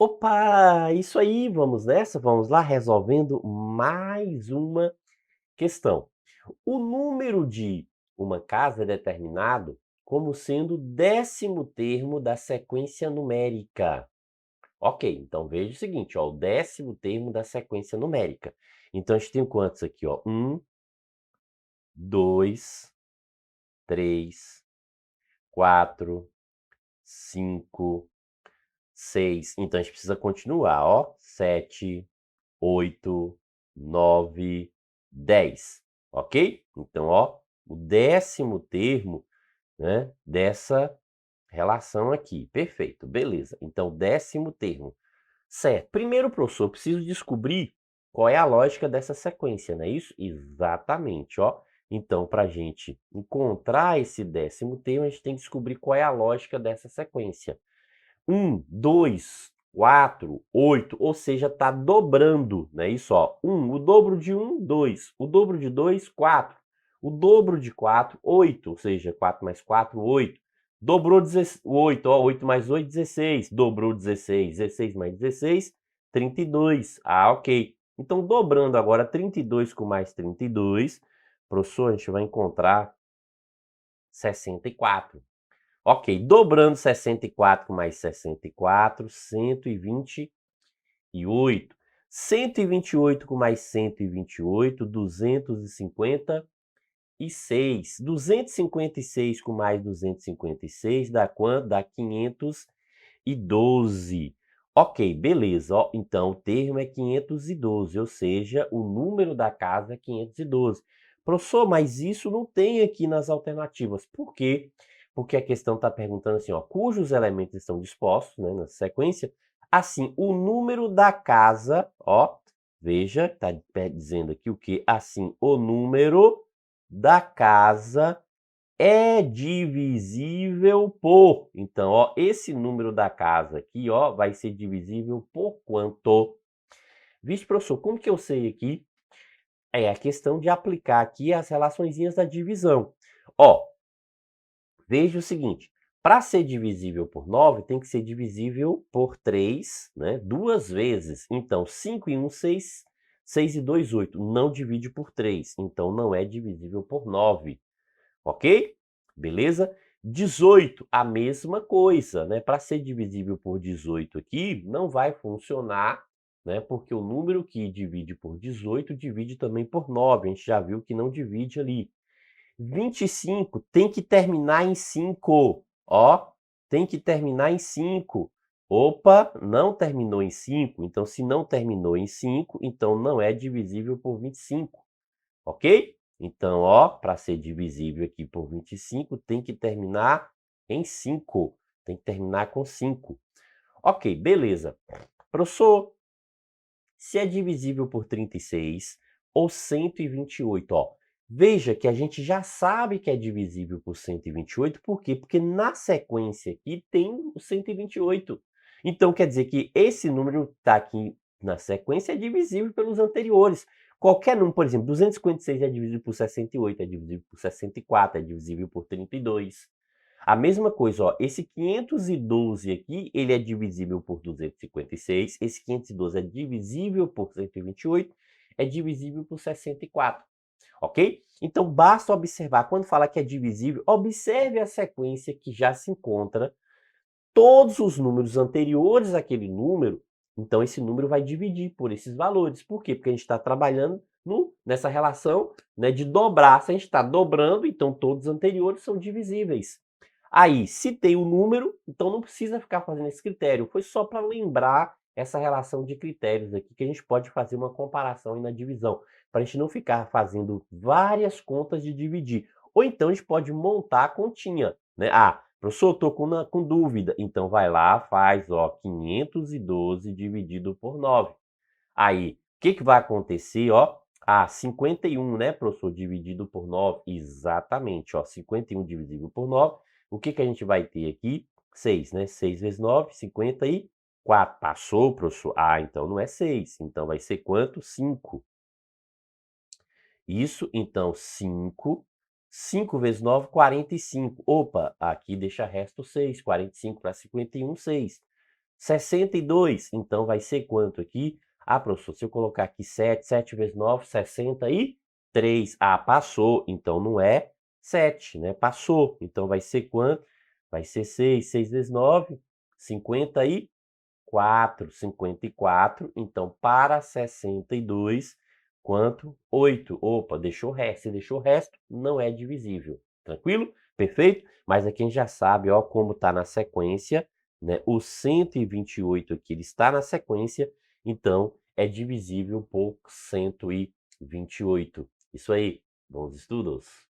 Opa, isso aí, vamos nessa? Vamos lá, resolvendo mais uma questão. O número de uma casa é determinado como sendo o 10º termo da sequência numérica. Ok, então veja o seguinte, ó, o 10º termo da sequência numérica. Então a gente tem quantos aqui, ó? 1, 2, 3, 4, 5, 6. Então a gente precisa continuar, ó. 7, 8, 9, 10, ok? Então, ó, o 10º termo, né, dessa relação aqui. Perfeito, beleza. Então, 10º termo. Certo. Primeiro, professor, eu preciso descobrir qual é a lógica dessa sequência, não é isso? Exatamente, ó. Então, para a gente encontrar esse 10º termo, a gente tem que descobrir qual é a lógica dessa sequência. 1, 2, 4, 8, ou seja, está dobrando, não é isso? Ó, 1, o dobro de 1, 2, o dobro de 2, 4, o dobro de 4, 8, ou seja, 4 mais 4, 8. Dobrou 8, ó, 8 mais 8, 16. Dobrou 16, 16 mais 16, 32. Ah, ok. Então, dobrando agora 32 com mais 32, professor, a gente vai encontrar 64. Ok, dobrando 64 com mais 64, 128. 128 com mais 128, 256. 256 com mais 256 dá quanto? Dá 512. Ok, beleza. Ó, então, o termo é 512, ou seja, o número da casa é 512. Professor, mas isso não tem aqui nas alternativas. Por quê? Porque a questão está perguntando assim, ó, cujos elementos estão dispostos, né, na sequência. Assim, o número da casa, ó, veja, está dizendo aqui o quê? Assim, o número da casa é divisível por. Então, ó, esse número da casa aqui, ó, vai ser divisível por quanto? Vixe, professor, como que eu sei aqui? É a questão de aplicar aqui as relaçõezinhas da divisão. Ó, veja o seguinte, para ser divisível por 9, tem que ser divisível por 3, né, duas vezes. Então, 5 e 1, 6, 6 e 2, 8. Não divide por 3, então não é divisível por 9. Ok? Beleza? 18, a mesma coisa, né? Para ser divisível por 18 aqui, não vai funcionar, né? Porque o número que divide por 18 divide também por 9. A gente já viu que não divide ali. 25 tem que terminar em 5. Ó, tem que terminar em 5. Opa, não terminou em 5. Então, se não terminou em 5, então não é divisível por 25. Ok? Então, ó, para ser divisível aqui por 25, tem que terminar em 5. Tem que terminar com 5. Ok, beleza. Professor, se é divisível por 36 ou 128, ó. Veja que a gente já sabe que é divisível por 128, por quê? Porque na sequência aqui tem o 128. Então quer dizer que esse número está aqui na sequência é divisível pelos anteriores. Qualquer número, por exemplo, 256 é divisível por 68, é divisível por 64, é divisível por 32. A mesma coisa, ó, esse 512 aqui, ele é divisível por 256, esse 512 é divisível por 128, é divisível por 64, ok? Então, basta observar, quando fala que é divisível, observe a sequência que já se encontra todos os números anteriores àquele número, então esse número vai dividir por esses valores. Por quê? Porque a gente está trabalhando nessa relação, né, de dobrar. Se a gente está dobrando, então todos os anteriores são divisíveis. Aí, se tem o número, então não precisa ficar fazendo esse critério. Foi só para lembrar essa relação de critérios aqui, que a gente pode fazer uma comparação aí na divisão, para a gente não ficar fazendo várias contas de dividir. Ou então a gente pode montar a continha, né? Ah, professor, estou com dúvida. Então vai lá, faz, ó, 512 dividido por 9. Aí, o que vai acontecer, ó? Ah, 51, né, professor, dividido por 9. Exatamente, ó, 51 divisível por 9. O que a gente vai ter aqui? 6, né? 6 vezes 9, 54. Passou, professor? Ah, então não é 6. Então vai ser quanto? 5. Isso, então 5. 5 vezes 9, 45. Opa, aqui deixa resto 6. 45 para 51, 6. 62, então vai ser quanto aqui? Ah, professor, se eu colocar aqui 7, 7 vezes 9, 63. Ah, passou, então não é 7, né? Passou, então vai ser quanto? Vai ser 6, 6 vezes 9, 54, 54. Então, para 62, quanto? 8. Opa, deixou o resto. Se deixou o resto, não é divisível. Tranquilo? Perfeito? Mas aqui a gente já sabe, ó, como está na sequência, né? O 128 aqui, ele está na sequência, então é divisível por 128. Isso aí. Bons estudos!